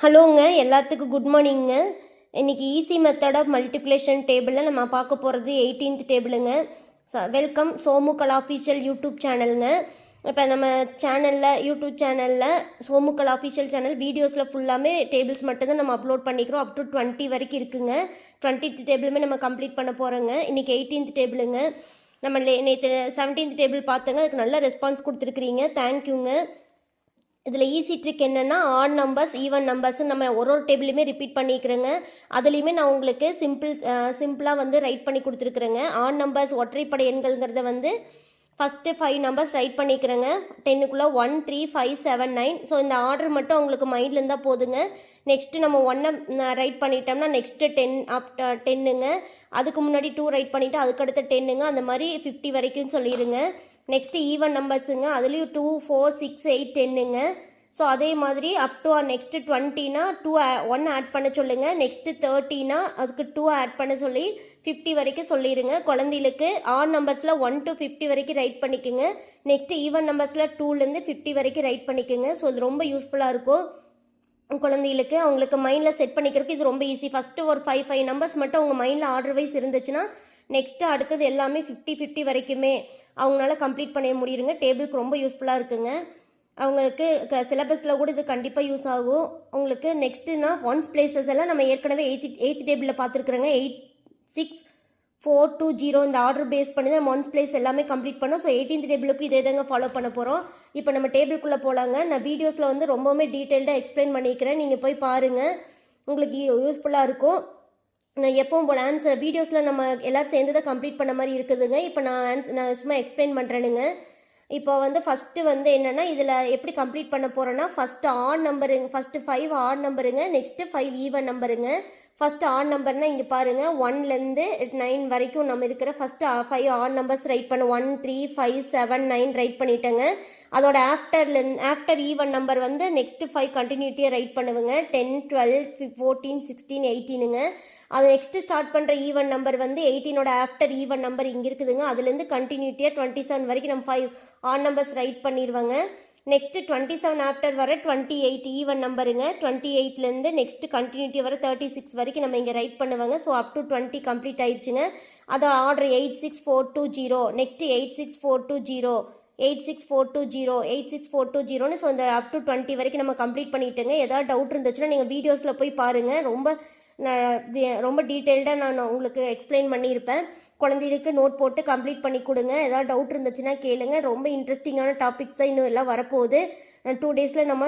ஹலோங்க, எல்லாத்துக்கும் குட் மார்னிங்க. இன்றைக்கி easy method of multiplication டேபிளில் நம்ம பார்க்க போகிறது 18th டேபிளுங்க. வெல்கம் சோமுக்கல் ஆஃபீஷியல் யூடியூப் சேனலுங்க. இப்போ நம்ம யூடியூப் சேனலில் சோமுக்கல் ஆஃபீஷியல் சேனல் வீடியோஸில் ஃபுல்லாமே டேபிள்ஸ் மட்டும்தான் நம்ம அப்லோட் பண்ணிக்கிறோம். அப் டு 20 வரைக்கும் இருக்குங்க. 20th டேபிளுமே நம்ம கம்ப்ளீட் பண்ண போகிறோங்க. இன்றைக்கி 18th டேபிளுங்க. நம்ம நேற்று 17th டேபிள் பார்த்தோங்க. அதுக்கு நல்ல ரெஸ்பான்ஸ் கொடுத்துருக்குறீங்க, தேங்க்யூங்க. இதில் ஈஸி ட்ரிக் என்னென்னா ஆட் நம்பர்ஸ் ஈவன் நம்பர்ஸ் நம்ம ஒரு டேபிளையுமே ரிப்பீட் பண்ணிக்கிறேங்க. அதுலேயுமே நான் உங்களுக்கு சிம்பிளாக வந்து ரைட் பண்ணி கொடுத்துருக்குறேங்க. ஆட் நம்பர்ஸ் ஒற்றைப்படை எண்கள்ங்கிறத வந்து ஃபஸ்ட்டு 5 நம்பர்ஸ் ரைட் பண்ணிக்கிறேங்க. 10க்குள்ளே 1 3 5 7 9. ஸோ இந்த ஆர்டர் மட்டும் உங்களுக்கு மைண்டில் இருந்தால் போதுங்க. நெக்ஸ்ட்டு நம்ம 1 ரைட் பண்ணிட்டோம்னா நெக்ஸ்ட்டு 10ங்க. அதுக்கு முன்னாடி 2 ரைட் பண்ணிவிட்டு அதுக்கடுத்த 10ங்க. அந்த மாதிரி 50 வரைக்கும் சொல்லிடுங்க. நெக்ஸ்ட்டு ஈவன் நம்பர்ஸுங்க. அதுலேயும் 2 4 6 8 10ங்க. ஸோ அதே மாதிரி அப் டு நெக்ஸ்ட்டு 20னா 1 ஆட் பண்ண சொல்லுங்கள். நெக்ஸ்ட்டு 30னா அதுக்கு 2 ஆட் பண்ண சொல்லி 50 வரைக்கும் சொல்லிடுங்க. குழந்தைகளுக்கு ஆட் நம்பர்ஸில் 1 to 50 வரைக்கும் ரைட் பண்ணிக்கோங்க. நெக்ஸ்ட்டு ஈவன் நம்பர்ஸில் 2லேருந்து 50 வரைக்கும் ரைட் பண்ணிக்கோங்க. ஸோ இது ரொம்ப யூஸ்ஃபுல்லாக இருக்கும் குழந்தைகளுக்கு. அவங்களுக்கு மைண்டில் செட் பண்ணிக்கிறதுக்கு இது ரொம்ப ஈஸி. ஃபஸ்ட்டு ஒரு 5 நம்பர்ஸ் மட்டும் உங்கள் மைண்டில் ஆர்டர் வைஸ் இருந்துச்சுன்னா நெக்ஸ்ட்டு அடுத்தது எல்லாமே 50 வரைக்குமே அவங்களால கம்ப்ளீட் பண்ண முடியுங்க. டேபிளுக்கு ரொம்ப யூஸ்ஃபுல்லாக இருக்குங்க. அவங்களுக்கு சிலபஸில் கூட இது கண்டிப்பாக யூஸ் ஆகும் உங்களுக்கு. நெக்ஸ்ட்டுனா ஒன்ஸ் பிளேசஸ் எல்லாம் நம்ம ஏற்கனவே எயித் டேபிளில் பார்த்துருக்குறோங்க. 8 6 4 2 0 இந்த ஆர்டர் பேஸ் பண்ணி தான் ஒன்ஸ் பிளேஸ் எல்லாமே கம்ப்ளீட் பண்ணோம். ஸோ 18th டேபிளுக்கு இதே தாங்க ஃபாலோ பண்ண போகிறோம். இப்போ நம்ம டேபிளுக்குள்ளே போகலாங்க. நான் வீடியோஸில் வந்து ரொம்பவுமே டீட்டெயில்டாக எக்ஸ்பிளைன் பண்ணிக்கிறேன். நீங்கள் போய் பாருங்கள், உங்களுக்கு யூஸ்ஃபுல்லாக இருக்கும். நான் எப்பவும் போல் ஆன்சர் வீடியோஸில் நம்ம எல்லோரும் சேர்ந்து தான் கம்ப்ளீட் பண்ண மாதிரி இருக்குதுங்க. இப்போ நான் சும்மா எக்ஸ்பிளைன் பண்ணுறேனுங்க. இப்போ வந்து ஃபஸ்ட்டு வந்து என்னென்னா இதில் எப்படி கம்ப்ளீட் பண்ண போகிறோன்னா ஃபஸ்ட்டு ஆட் நம்பருங்க. ஃபஸ்ட்டு 5 ஆட் நம்பருங்க. நெக்ஸ்ட்டு 5 ஈவன் நம்பருங்க. ஃபஸ்ட்டு ஆட் நம்பர்னால் இங்கே பாருங்கள் 1லேருந்து 9 வரைக்கும் நம்ம இருக்கிற ஃபஸ்ட்டு 5 ஆட் நம்பர்ஸ் ரைட் பண்ண 1 3 5 7 9 ரைட் பண்ணிட்டேங்க. அதோட ஆஃப்டர் ஈவன் நம்பர் வந்து நெக்ஸ்ட்டு 5 கண்டினியூட்டியாக ரைட் பண்ணுவேங்க. 10 12 14 16 18ங்க. அது நெக்ஸ்ட்டு ஸ்டார்ட் பண்ணுற ஈவன் நம்பர் வந்து 18ஓட ஆஃப்டர் ஈவன் நம்பர் இங்கே இருக்குதுங்க. அதுலேருந்து கண்டினியூட்டியாக 27 வரைக்கும் நம்ம 5 ஆட் நம்பர்ஸ் ரைட் பண்ணிடுவாங்க. நெக்ஸ்ட்டு 27 ஆஃப்டர் வர 28 ஈவன் நம்பருங்க. 28லேருந்து நெக்ஸ்ட்டு கண்டினியூட்டி வர 36 வரைக்கும் நம்ம இங்கே ரைட் பண்ணுவாங்க. ஸோ அப் டு 20 கம்ப்ளீட் ஆயிடுச்சுங்க. அதோட ஆர்டர் 8 6 4 2 0. நெக்ஸ்ட்டு 8 6 4 2 0 8 6 4 2 0 8 6 4 2 0ன்னு. ஸோ இந்த அப் டு 20 வரைக்கும் நம்ம கம்ப்ளீட் பண்ணிட்டோங்க. ஏதாவது டவுட் இருந்துச்சுன்னா நீங்கள் வீடியோஸில் போய் பாருங்கள். ரொம்ப டீட்டெயில்டாக நான் உங்களுக்கு எக்ஸ்பிளைன் பண்ணியிருப்பேன். குழந்தைகளுக்கு நோட் போட்டு கம்ப்ளீட் பண்ணி கொடுங்க. ஏதாவது டவுட் இருந்துச்சுன்னா கேளுங்க. ரொம்ப இன்ட்ரெஸ்டிங்கான டாபிக்ஸ் தான் இன்னும் எல்லாம் வரப்போகுது. 2 டேஸில் நம்ம